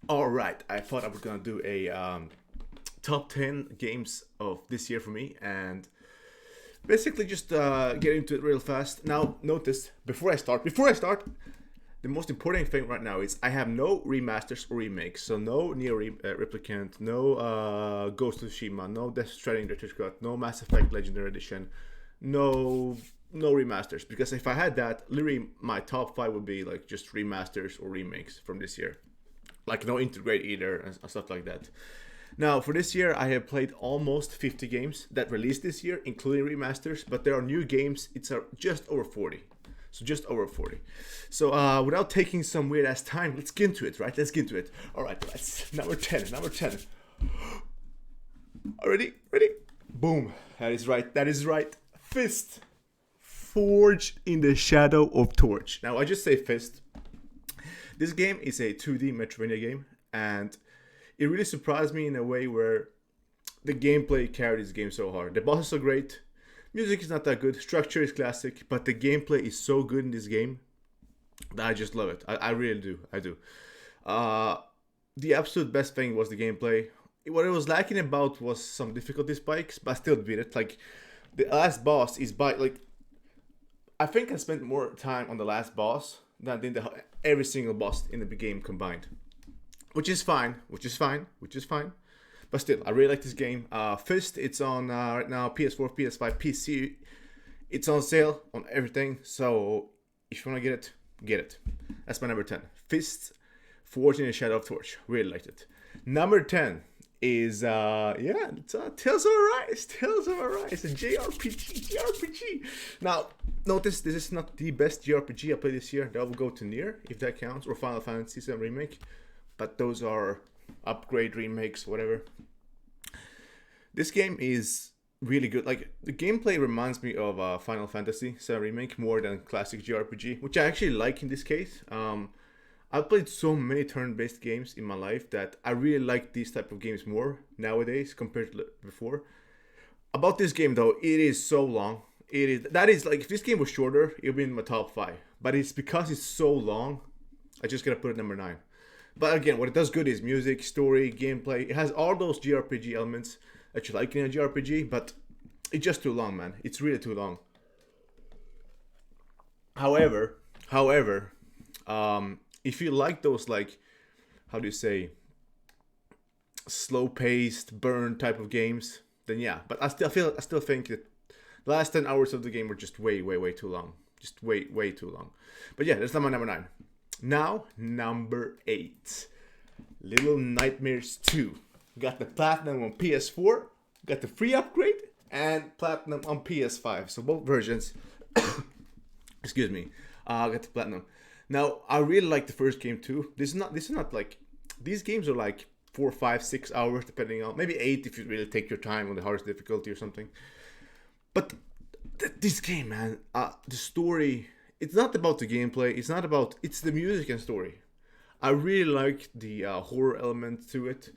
All right, I thought I was gonna do a top 10 games of this year for me, and basically just get into it real fast. Now, notice before I start, the most important thing right now is I have no remasters or remakes. So no Replicant, no Ghost of Tsushima, no Death Stranding Director's Cut, no Mass Effect Legendary Edition, no no remasters. Because if I had that, literally my top five would be like just remasters or remakes from this year. Like no integrate either and stuff like that. Now, for this year, I have played almost 50 games that released this year, including remasters, but there are new games. It's just over 40. So just over 40. So without taking some weird ass time, let's get into it, right? Let's get into it. All right, let's. Number 10. Number 10. Ready? Ready? Boom. That is right. That is right. Fist. Forged in the Shadow of Torch. Now, I just say Fist. This game is a 2D Metroidvania game, and it really surprised me in a way where the gameplay carried this game so hard. The bosses are great, music is not that good, structure is classic, but the gameplay is so good in this game that I just love it. I really do. I do. Uh, the absolute best thing was the gameplay. What it was lacking about was some difficulty spikes, but I still beat it. Like the last boss is by like I think I spent more time on the last boss than in every single boss in the game combined, which is fine, which is fine, which is fine. But still, I really like this game. Fist, it's on right now PS4, PS5, PC. It's on sale on everything. So if you want to get it, get it. That's my number 10. Fist, Forged in the Shadow of Torch. Really liked it. Number 10 is it's Tales of Arise. Tales of Arise, a JRPG. Now, notice this is not the best JRPG I played this year. That will go to Nier, if that counts, or Final Fantasy VII Remake. But those are upgrade remakes, whatever. This game is really good. Like the gameplay reminds me of Final Fantasy VII Remake more than classic JRPG, which I actually like in this case. I've played so many turn-based games in my life that I really like these type of games more nowadays compared to before. About this game though, it is so long. That is like if this game was shorter, it would be in my top five. But it's because it's so long, I just gotta put it number 9. But again, what it does good is music, story, gameplay. It has all those JRPG elements that you like in a JRPG, but it's just too long, man. It's really too long. However, if you like those like how do you say slow paced burn type of games, then yeah. But I still think that the last 10 hours of the game were just way too long. Just way too long. But yeah, that's my number 9. Now, number 8. Little Nightmares 2. Got the platinum on PS4, got the free upgrade, and platinum on PS5. So both versions. Excuse me. Got the platinum. Now I really like the first game too. This is not like these games are like 4, 5, 6 hours depending on maybe 8 if you really take your time on the hardest difficulty or something. But this game, man, the story. It's not about the gameplay. It's not about. It's the music and story. I really like the horror element to it.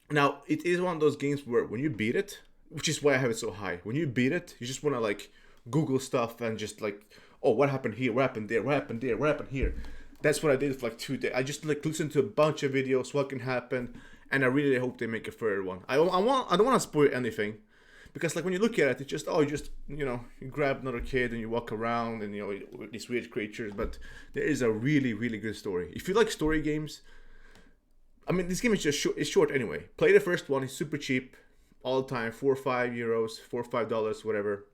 Now, it is one of those games where when you beat it, which is why I have it so high, when you beat it, you just want to like Google stuff and just like, oh, what happened here? What happened there? What happened there? What happened here? That's what I did for like 2 days. I just like listened to a bunch of videos, what can happen, and I really hope they make a third one. I don't want to spoil anything, because like when you look at it, it's just you grab another kid and you walk around and with these weird creatures. But there is a really good story. If you like story games, I mean, this game is just short. It's short anyway. Play the first one. It's super cheap, all the time, €4 or €5, $4 or $5, whatever.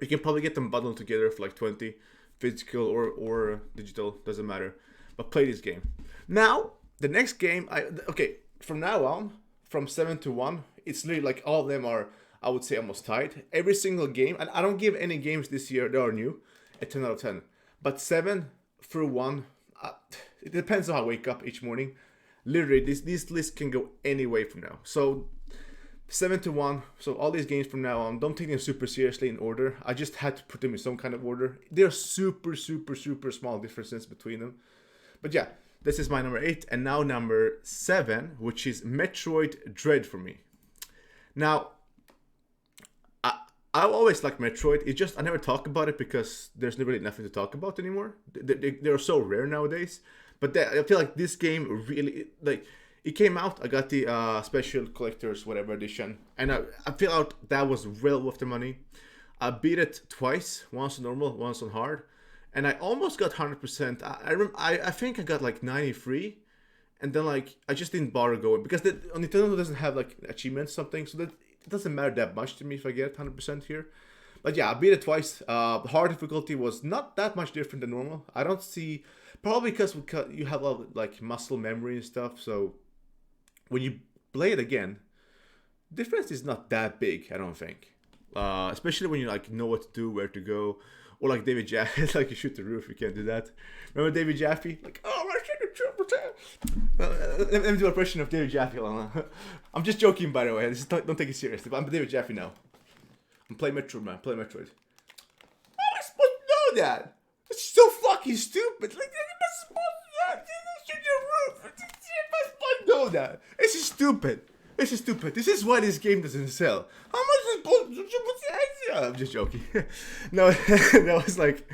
You can probably get them bundled together for like 20, physical or digital, doesn't matter. But play this game. Now, the next game, from now on, from 7 to 1, it's literally like all of them are, I would say, almost tied. Every single game, and I don't give any games this year that are new a 10 out of 10. But 7 through 1, it depends on how I wake up each morning. Literally, this list can go any way from now. So 7 to 1. So all these games from now on, don't take them super seriously in order. I just had to put them in some kind of order. There are super small differences between them. But yeah, this is my number 8. And now number 7, which is Metroid Dread for me. Now, I always like Metroid. It's just I never talk about it because there's really nothing to talk about anymore. They're so rare nowadays. But I feel like this game really like it came out. I got the special collectors whatever edition, and I feel out that was well worth the money. I beat it twice, once on normal, once on hard, and I almost got 100%. I think I got like 93, and then like I just didn't bother going because on Nintendo doesn't have like achievements or something, so that it doesn't matter that much to me if I get 100% here. But yeah, I beat it twice. Hard difficulty was not that much different than normal. I don't see, probably because you have a lot of, like muscle memory and stuff. So when you play it again, difference is not that big. I don't think. Especially when you like know what to do, where to go, or like David Jaffe, like you shoot the roof. You can't do that. Remember David Jaffe? Like, oh, I shoot the triple tap. Let me do a impression of David Jaffe. I'm just joking, by the way. Don't take it seriously. But I'm David Jaffe now. I'm playing Metroid, man. Play Metroid. How am I supposed to know that? It's so fucking stupid. Like, you're not supposed to know. Shoot your roof. You're not supposed to know that. This is stupid. This is stupid. This is why this game doesn't sell. How much is supposed to? I'm just joking. No, that was like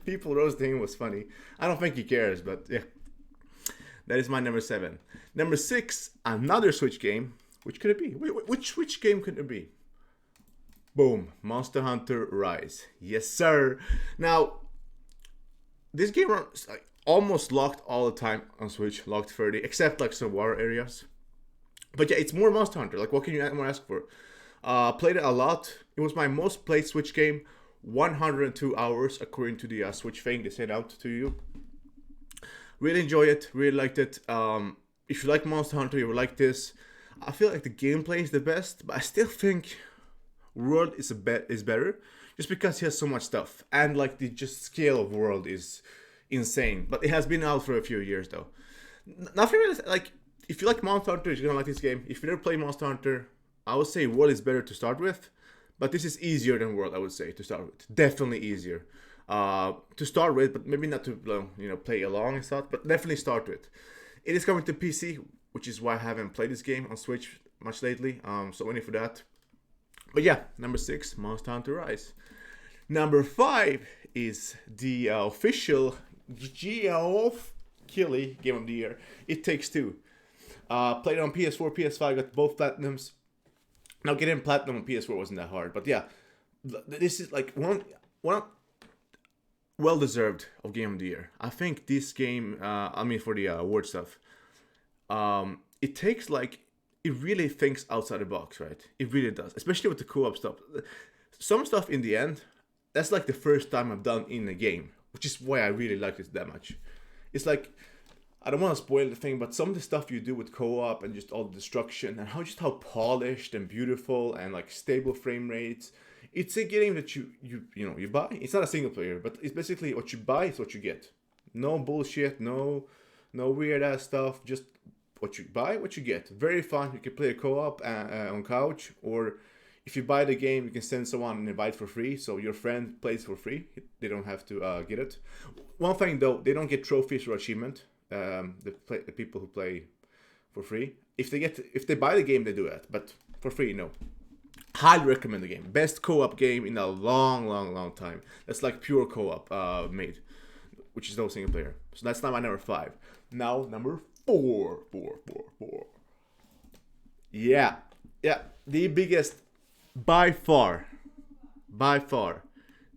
people roasting him was funny. I don't think he cares, but yeah. That is my number 7. Number 6, another Switch game. Which could it be? Which game could it be? Boom, Monster Hunter Rise. Yes, sir. Now, this game runs like, almost locked all the time on Switch, locked 30, except like some water areas. But yeah, it's more Monster Hunter. Like, what can you more ask for? Played it a lot. It was my most played Switch game. 102 hours, according to the Switch thing they sent out to you. Really enjoy it. Really liked it. If you like Monster Hunter, you will like this. I feel like the gameplay is the best, but I still think World is better, just because he has so much stuff, and like the just scale of World is insane. But it has been out for a few years though. Nothing really like. If you like Monster Hunter, you're gonna like this game. If you never play Monster Hunter, I would say World is better to start with, but this is easier than World. I would say to start with, definitely easier to start with, but maybe not to play along and stuff. But definitely start with. It is coming to PC, which is why I haven't played this game on Switch much lately. So waiting for that. But yeah, number 6, Monster Hunter Rise. Number 5 is the official Geoff Keighley Game of the Year. It Takes Two. Played on PS4, PS5, got both platinums. Now getting platinum on PS4 wasn't that hard, but yeah, this is like one well deserved of Game of the Year. I think this game, for the award stuff, it takes like. It really thinks outside the box, right? It really does, especially with the co-op stuff. Some stuff in the end, that's like the first time I've done in a game, which is why I really like it that much. It's like, I don't want to spoil the thing, but some of the stuff you do with co-op and just all the destruction and how polished and beautiful and like stable frame rates. It's a game that you buy. It's not a single player, but it's basically what you buy is what you get. No bullshit, no weird ass stuff. Just what you buy, what you get. Very fun. You can play a co-op on couch, or if you buy the game, you can send someone an invite for free, so your friend plays for free. They don't have to get it. One thing though, they don't get trophies or achievement. The people who play for free. If they buy the game, they do that, but for free, no. Highly recommend the game. Best co-op game in a long time. That's like pure co-op made, which is no single player. So that's not my number 5. Now number 4. Yeah. The biggest, by far,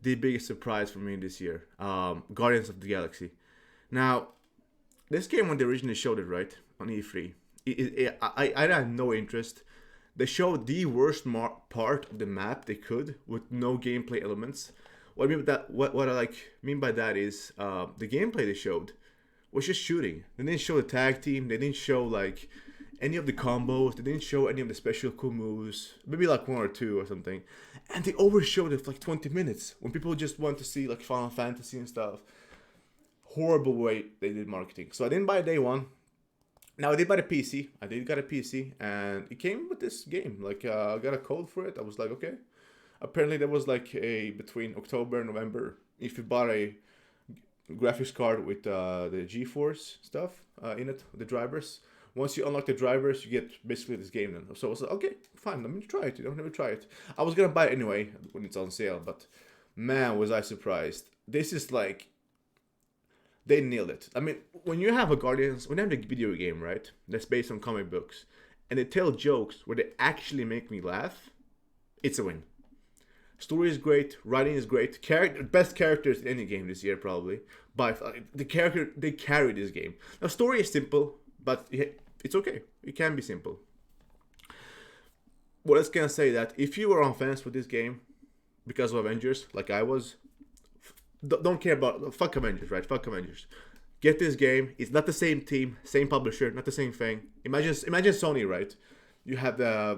the biggest surprise for me this year. Guardians of the Galaxy. Now, this game when they originally showed it, right, on E3, I had no interest. They showed the worst part of the map they could with no gameplay elements. What I mean by that, what I mean by that is the gameplay they showed was just shooting. They didn't show the tag team. They didn't show like any of the combos. They didn't show any of the special cool moves. Maybe like 1 or 2 or something. And they overshowed it for like 20 minutes when people just want to see like Final Fantasy and stuff. Horrible way they did marketing. So I didn't buy it day one. Now I did buy the PC. I did get a PC, and it came with this game. Like I got a code for it. I was like, okay. Apparently there was like a between October and November. If you bought a graphics card with the GeForce stuff in it, the drivers. Once you unlock the drivers, you get basically this game then. So I was like, okay, fine, let me try it. You don't never try it. I was gonna buy it anyway when it's on sale, but man, was I surprised. This is like they nailed it. I mean, when you have when you have a video game, right, that's based on comic books, and they tell jokes where they actually make me laugh, it's a win. Story is great, writing is great, best characters in any game this year probably. By the character, they carry this game. Now, story is simple, but it's okay. It can be simple. What I was gonna say that if you were on fence with this game because of Avengers, like I was, don't care about fuck Avengers, right? Fuck Avengers. Get this game. It's not the same team, same publisher, not the same thing. Imagine Sony, right? You have the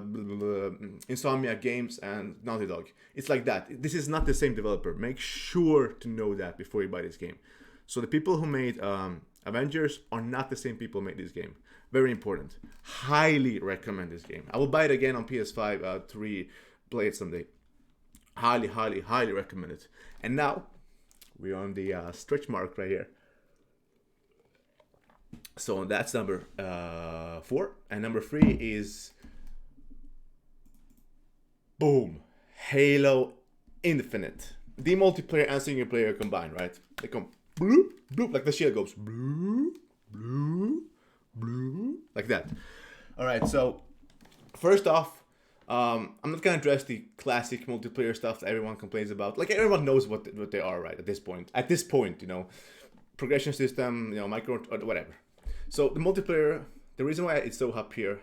Insomniac Games and Naughty Dog. It's like that. This is not the same developer. Make sure to know that before you buy this game. So the people who made Avengers are not the same people who made this game. Very important. Highly recommend this game. I will buy it again on PS5 to play it someday. Highly, highly, highly recommend it. And now we're on the stretch mark right here. So that's number 4. And number 3 is boom, Halo Infinite. The multiplayer and single player combined, right? They come bloop, bloop, like the shield goes bloop, bloop, bloop, like that. All right, so first off, I'm not gonna address the classic multiplayer stuff that everyone complains about. Like everyone knows what they are, right? At this point, you know, progression system, you know, micro or whatever. So the multiplayer, the reason why it's so up here,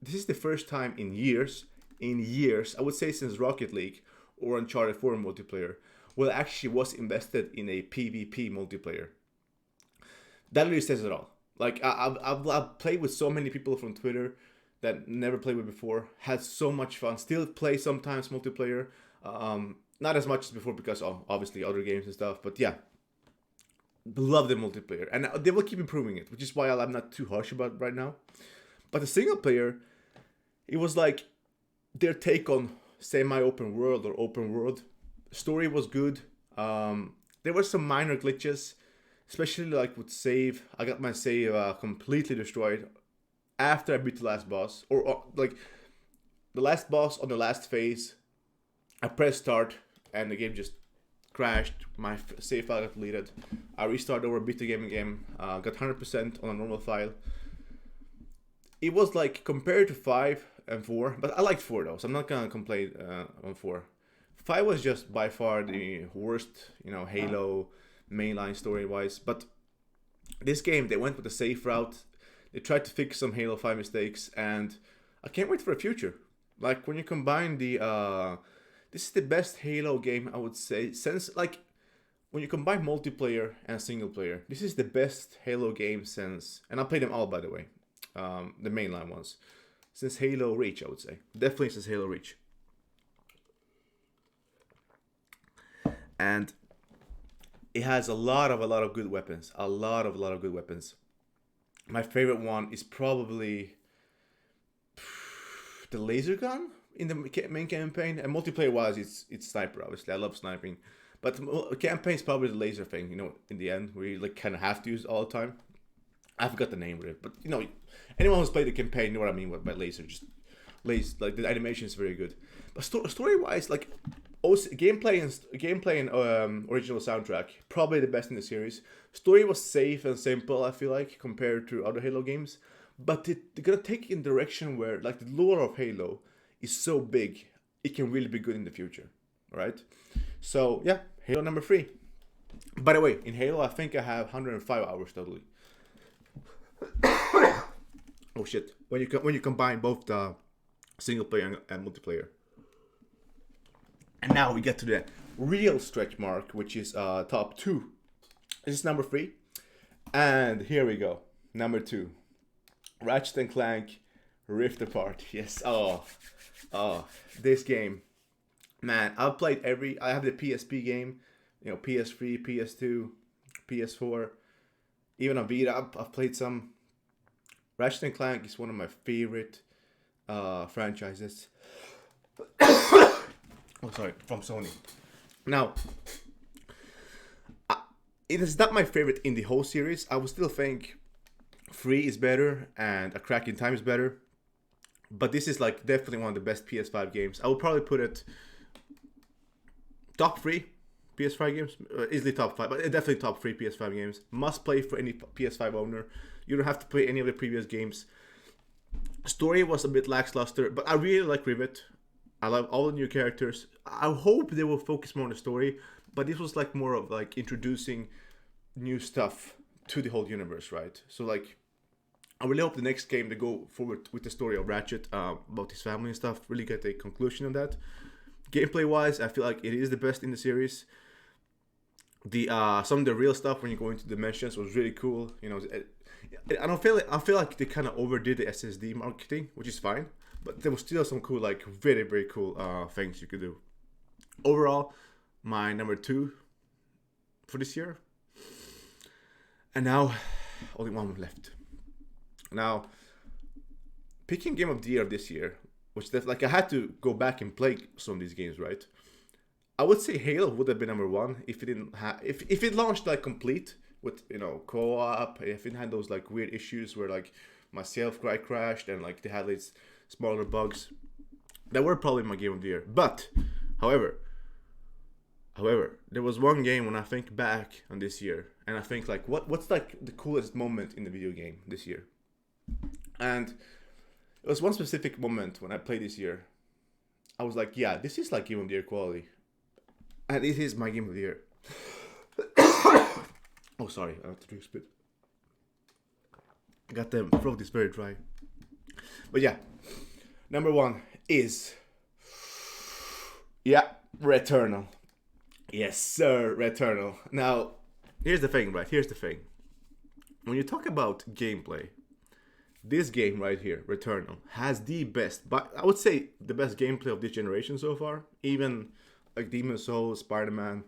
this is the first time in years, I would say since Rocket League or Uncharted 4 multiplayer, well, actually was invested in a PvP multiplayer. That really says it all. Like I've played with so many people from Twitter that never played with before, had so much fun. Still play sometimes multiplayer, not as much as before because of obviously other games and stuff. But yeah, love the multiplayer, and they will keep improving it, which is why I'm not too harsh about it right now. But the single player, it was like their take on semi-open world or open world. Story was good. There were some minor glitches, especially like with save. I got my save completely destroyed after I beat the last boss, or like the last boss on the last phase. I pressed start and the game just crashed. My save file got deleted. I restarted over, beat the game again. Got 100% on a normal file. It was like compared to 5 and 4, but I liked 4 though, so I'm not gonna complain on 4. 5 was just by far the worst, you know, Halo mainline story-wise. But this game, they went with the safe route. They tried to fix some Halo 5 mistakes, and I can't wait for the future. Like when you combine the, this is the best Halo game I would say since like when you combine multiplayer and single player. This is the best Halo game since, and I played them all by the way, the mainline ones, since Halo Reach I would say. Definitely since Halo Reach. And it has a lot of good weapons. A lot of good weapons. My favorite one is probably the laser gun in the main campaign. And multiplayer wise, it's sniper. Obviously, I love sniping, but campaign is probably the laser thing. You know, in the end, where you like kind of have to use it all the time. I forgot the name of it, but you know, anyone who's played the campaign know what I mean by laser. Just laser, like the animation is very good. But story wise, like gameplay and original soundtrack, probably the best in the series. Story was safe and simple, I feel like, compared to other Halo games. But they're gonna take it in a direction where, like, the lore of Halo is so big, it can really be good in the future, right? So yeah, Halo number 3. By the way, in Halo, I think I have 105 hours totally. Oh shit! When you combine both the single player and multiplayer. And now we get to the real stretch mark, which is top 2. This is number 3. And here we go. Number 2. Ratchet and Clank Rift Apart. Yes. Oh, this game. Man, I've played I have the PSP game, you know, PS3, PS2, PS4, even on Vita. I've played some. Ratchet and Clank is one of my favorite franchises. Oh, sorry, from Sony. Now, it is not my favorite in the whole series. I would still think 3 is better and A Crack in Time is better. But this is like definitely one of the best PS5 games. I would probably put it top 3 PS5 games. Easily top 5, but definitely top 3 PS5 games. Must play for any PS5 owner. You don't have to play any of the previous games. Story was a bit lackluster, but I really like Rivet. I love all the new characters. I hope they will focus more on the story, but this was like more of like introducing new stuff to the whole universe, right? So like, I really hope the next game they go forward with the story of Ratchet, about his family and stuff, really get a conclusion on that. Gameplay wise, I feel like it is the best in the series. The some of the real stuff when you go into dimensions was really cool. You know, I feel like they kind of overdid the SSD marketing, which is fine, but there was still some cool, like very very cool things you could do. Overall, my number 2 for this year. And now, only one left. Now, picking Game of the Year this year, which like I had to go back and play some of these games, right? I would say Halo would have been number 1 if it didn't have if it launched like complete with, you know, co-op. If it had those like weird issues where like my self-drive crashed and like they had these smaller bugs, that were probably my Game of the Year. But however, there was one game when I think back on this year and I think like what's like the coolest moment in the video game this year. And it was one specific moment when I played this year. I was like, yeah, this is like Game of the Year quality. And it is my Game of the Year. Oh, sorry, I have to drink spit. Got the throat is very dry. But yeah, number 1 is, yeah, Returnal. Yes, sir, Returnal. Now, here's the thing, right? Here's the thing. When you talk about gameplay, this game right here, Returnal, has the best, but I would say the best gameplay of this generation so far. Even like Demon's Souls, Spider-Man,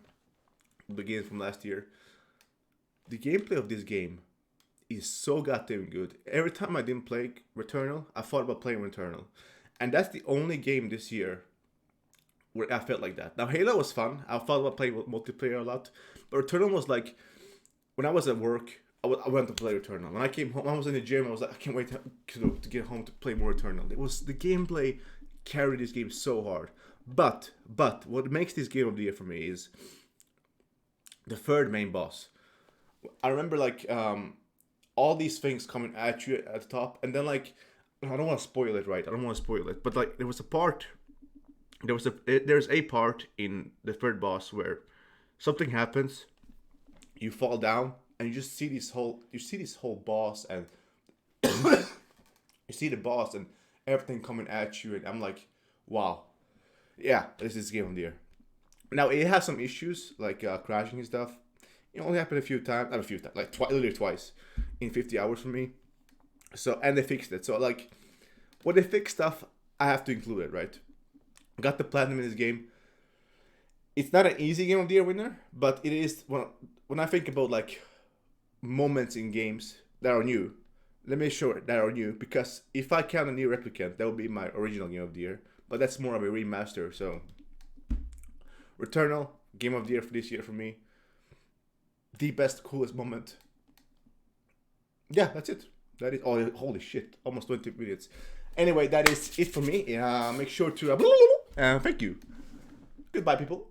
the games from last year. The gameplay of this game is so goddamn good. Every time I didn't play Returnal, I thought about playing Returnal. And that's the only game this year where I felt like that. Now, Halo was fun. I thought about playing multiplayer a lot. But Returnal was like, when I was at work, I went to play Returnal. When I came home, I was in the gym, I was like, I can't wait to get home to play more Returnal. It was, the gameplay carried this game so hard. But what makes this Game of the Year for me is the third main boss. I remember like all these things coming at you at the top, and then like, I don't want to spoil it, right? I don't want to spoil it, but like there's a part in the third boss where something happens, you fall down, and you just see this whole boss, and you see the boss and everything coming at you, and I'm like, wow, yeah, this is Game of the Year. Now it has some issues like crashing and stuff. It only happened like literally twice in 50 hours for me. So, and they fixed it. So like, when they fix stuff, I have to include it, right? Got the platinum in this game. It's not an easy Game of the Year winner, but it is when I think about like moments in games that are new. Let me show it that are new, because if I count a Nier Replicant, that would be my original Game of the Year. But that's more of a remaster. So, Returnal, Game of the Year for this year for me. The best, coolest moment. Yeah, that's it. That is, oh, holy shit, almost 20 minutes. Anyway, that is it for me. Make sure to thank you. Goodbye, people.